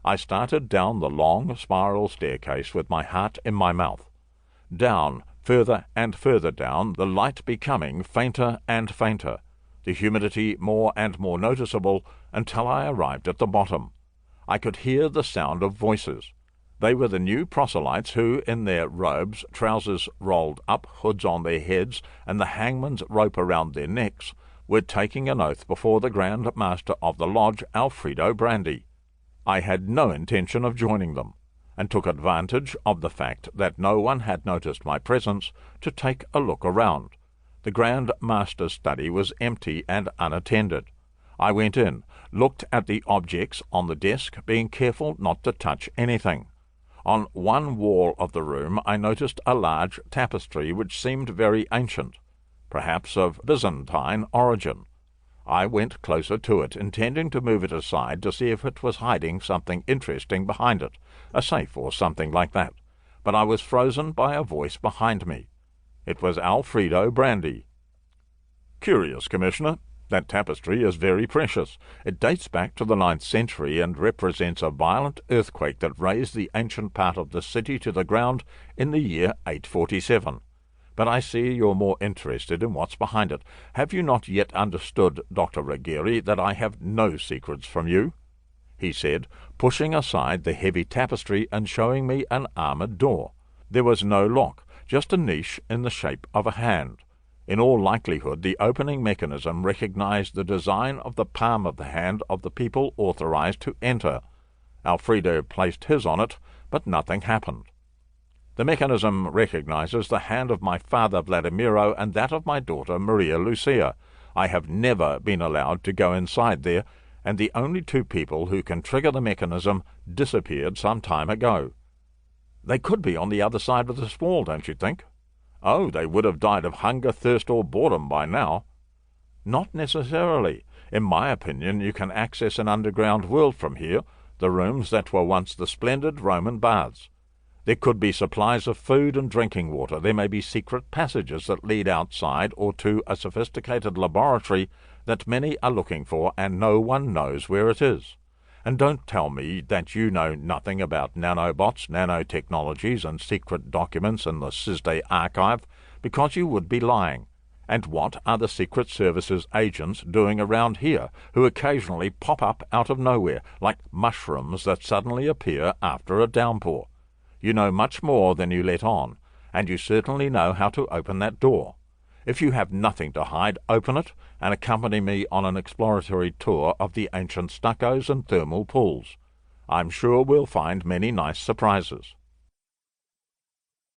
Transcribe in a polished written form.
I started down the long spiral staircase with my heart in my mouth. Down, further and further down, the light becoming fainter and fainter, the humidity more and more noticeable, until I arrived at the bottom. I could hear the sound of voices. They were the new proselytes who, in their robes, trousers rolled up, hoods on their heads, and the hangman's rope around their necks, were taking an oath before the Grand Master of the Lodge, Alfredo Brandi. I had no intention of joining them, and took advantage of the fact that no one had noticed my presence to take a look around. The Grand Master's study was empty and unattended. I went in, looked at the objects on the desk, being careful not to touch anything. On one wall of the room I noticed a large tapestry which seemed very ancient, perhaps of Byzantine origin. I went closer to it, intending to move it aside to see if it was hiding something interesting behind it, a safe or something like that, but I was frozen by a voice behind me. It was Alfredo Brandi. "Curious, Commissioner. That tapestry is very precious. It dates back to the 9th century and represents a violent earthquake that razed the ancient part of the city to the ground in the year 847. But I see you're more interested in what's behind it. Have you not yet understood, Dr. Ruggeri, that I have no secrets from you?" he said, pushing aside the heavy tapestry and showing me an armoured door. There was no lock, just a niche in the shape of a hand. In all likelihood, the opening mechanism recognized the design of the palm of the hand of the people authorized to enter. Alfredo placed his on it, but nothing happened. The mechanism recognizes the hand of my father Vladimiro and that of my daughter Maria Lucia. I have never been allowed to go inside there, and the only two people who can trigger the mechanism disappeared some time ago. They could be on the other side of this wall, don't you think? Oh, they would have died of hunger, thirst, or boredom by now. Not necessarily. In my opinion, you can access an underground world from here, the rooms that were once the splendid Roman baths. There could be supplies of food and drinking water. There may be secret passages that lead outside or to a sophisticated laboratory that many are looking for, and no one knows where it is. And don't tell me that you know nothing about nanobots, nanotechnologies, and secret documents in the SISDE archive, because you would be lying. And what are the Secret Service's agents doing around here, who occasionally pop up out of nowhere, like mushrooms that suddenly appear after a downpour? You know much more than you let on, and you certainly know how to open that door. If you have nothing to hide, open it, and accompany me on an exploratory tour of the ancient stuccos and thermal pools. I'm sure we'll find many nice surprises."